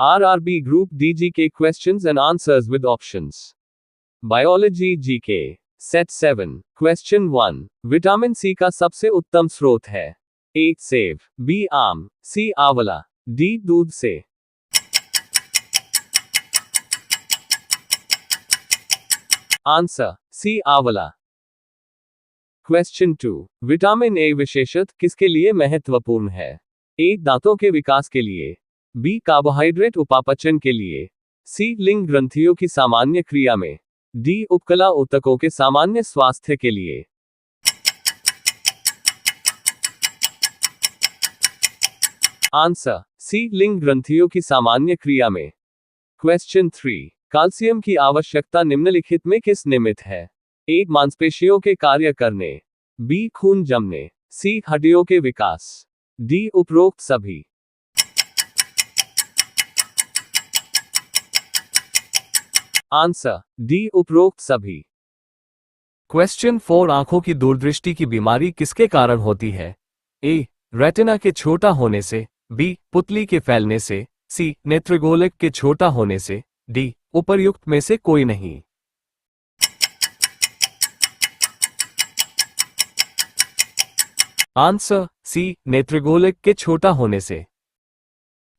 RRB Group D GK questions and answers with options. Biology GK. Set 7. Question 1. Vitamin C का सबसे उत्तम स्रोत है? A. सेब, B. आम, C. आंवला, D. दूध से। Answer C. आंवला। क्वेश्चन 2. विटामिन ए विशेषत किसके लिए महत्वपूर्ण है? A. दांतों के विकास के लिए, B. कार्बोहाइड्रेट उपापचन के लिए, C. लिंग ग्रंथियों की सामान्य क्रिया में, D. उपकला ऊतकों के सामान्य स्वास्थ्य के लिए। Answer C. लिंग ग्रंथियों की सामान्य क्रिया में। क्वेश्चन 3. कैल्शियम की आवश्यकता निम्नलिखित में किस निमित्त है? A. मांसपेशियों के कार्य करने, B. खून जमने, C. हड्डियों के विकास, D. उपरोक्त सभी। Answer D. उपरोक्त सभी। क्वेश्चन 4. आंखों की दूरदृष्टि की बीमारी किसके कारण होती है? A. रेटिना के छोटा होने से, B. पुतली के फैलने से, C. नेत्रगोलक के छोटा होने से, D. उपर्युक्त में से कोई नहीं। Answer C. नेत्रगोलक के छोटा होने से।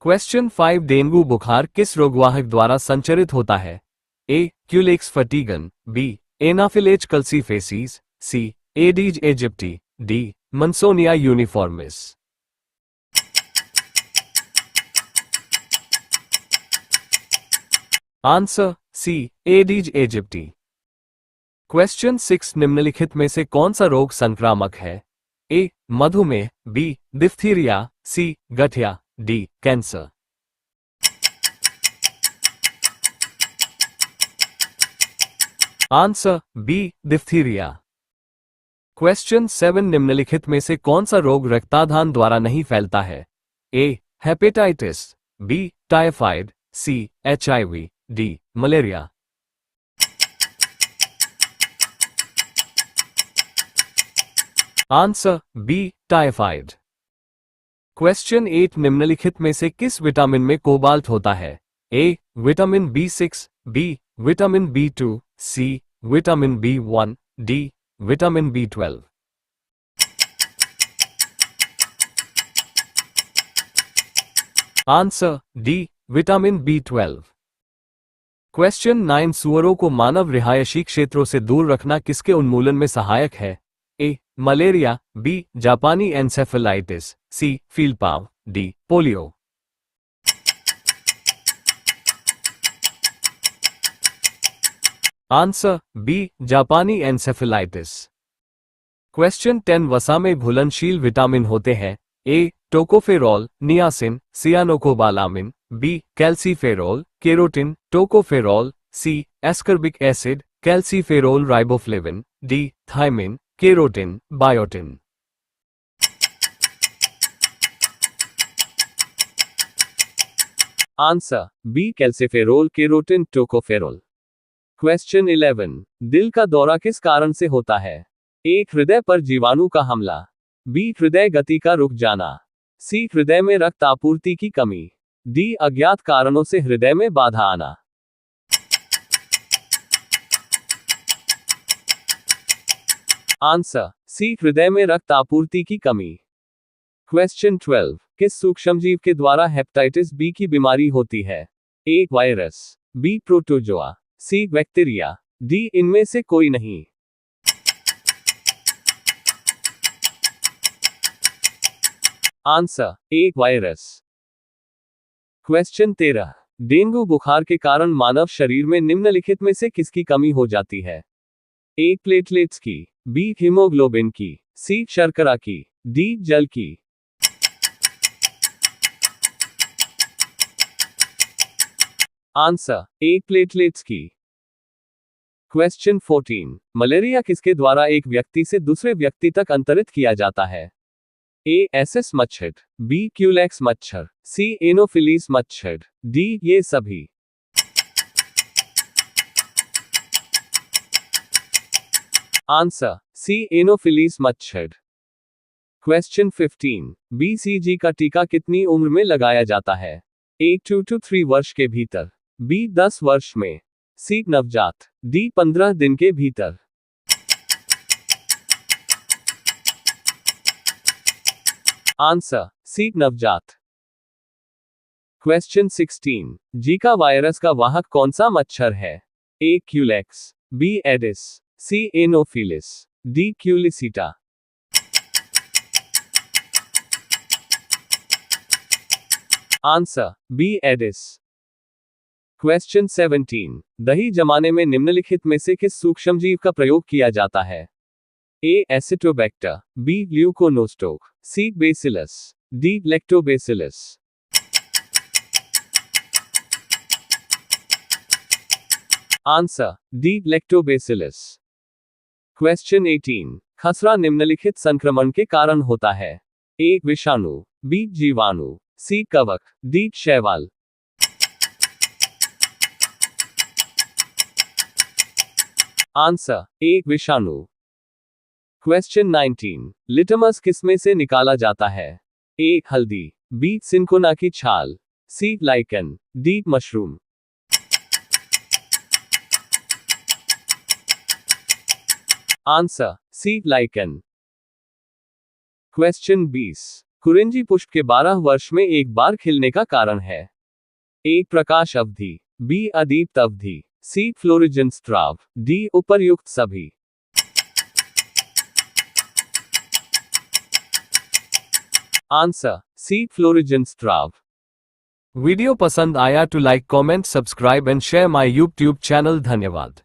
क्वेश्चन 5. डेंगू बुखार किस रोगवाहक द्वारा संचरित होता है? A. Culex fatigans, B. Anopheles culicifacies, C. Aedes aegypti, D. Mansonia uniformis. Answer C. Aedes aegypti. Question 6. निम्नलिखित में से कौन सा रोग संक्रामक है? A. मधुमेह, B. Diphtheria, C. गठिया, D. Cancer. Answer B. Diphtheria. Question 7. निम्नलिखित में से कौन सा रोग रक्ताधान द्वारा नहीं फैलता है? A. Hepatitis, B. Typhoid, C. HIV, D. Malaria. Answer B. Typhoid. Question 8. निम्नलिखित में से किस विटामिन में कोबाल्ट होता है? A. Vitamin B6, B. Vitamin B2, C. Vitamin B1, D. Vitamin B12। Answer D. Vitamin B12। Question 9. सूअरों को मानव रिहायशी क्षेत्रों से दूर रखना किसके उन्मूलन में सहायक है? A. Malaria, B. जापानी एन्सेफेलाइटिस, C. फीलपाव, D. पोलियो। Answer B. जापानी एन्सेफेलाइटिस। क्वेश्चन 10. वसा में घुलनशील विटामिन होते हैं? A. Tocopherol, niacin, cyanocobalamin, B. Calciferol, carotene, tocopherol, C. Ascorbic acid, calciferol riboflavin, D. Thiamine, carotene, biotin. Answer B. Calciferol, carotene, tocopherol. Question 11. दिल का दौरा किस कारण से होता है? A. हृदय पर जीवाणु का हमला, B. हृदय गति का रुक जाना, C. हृदय में रक्त आपूर्ति की कमी, D. अज्ञात कारणों से हृदय में बाधा आना। Answer C. हृदय में रक्त आपूर्ति की कमी। क्वेश्चन 12. किस सूक्ष्मजीव के द्वारा हेपेटाइटिस बी की बीमारी होती है? A. Virus, B. Protozoa, C. Bacteria, D. इनमें से कोई नहीं। Answer A. Virus. Question 13. Dengue बुखार के कारण मानव शरीर में निम्नलिखित में से किसकी कमी हो जाती है? A. प्लेटलेट्स की, B. हीमोग्लोबिन की, C. शर्करा की, D. जल की। Answer A. प्लेटलेट्स की। क्वेश्चन 14. मलेरिया किसके द्वारा एक व्यक्ति से दूसरे व्यक्ति तक अंतरित किया जाता है? A. एसिस मच्छर, B. क्यूलेक्स मच्छर, C. एनोफिलीस मच्छर, D. ये सभी। Answer C. एनोफिलीस मच्छर। क्वेश्चन 15. BCG का टीका कितनी उम्र में लगाया जाता है? ए 2 to 3 वर्ष के भीतर, बी 10 वर्ष में, सी नवजात, डी 15 दिन के भीतर। आंसर सी नवजात। क्वेश्चन 16, जीका वायरस का वाहक कौन सा मच्छर है? A Culex, B Aedes, C Anopheles, D Culiseta. Answer B Aedes. Question 17, दही जमाने में निम्नलिखित में से किस सूक्ष्मजीव का प्रयोग किया जाता है? A Acetobacter, B Leuconostoc, C Bacillus, D Lactobacillus. Answer D Lactobacillus. Question 18, खसरा निम्नलिखित संक्रमण के कारण होता है? ए विषाणु, बी जीवाणु, सी कवक, डी शैवाल। आंसर ए विषाणु। क्वेश्चन 19, लिटमस किसमें से निकाला जाता है? ए हल्दी, बी सिंकोना की छाल, C lichen, D mushroom. Answer C lichen. Question 20, kurinji पुष्प के 12 वर्ष में एक बार खिलने का कारण है? ए प्रकाश अवधि, बी अदीप्त अवधि, सी फ्लोरिजेंस स्राव, डी उपर्युक्त सभी। आंसर सी फ्लोरिजेंस स्राव। वीडियो पसंद आया तो like comment subscribe and share my YouTube channel. धन्यवाद।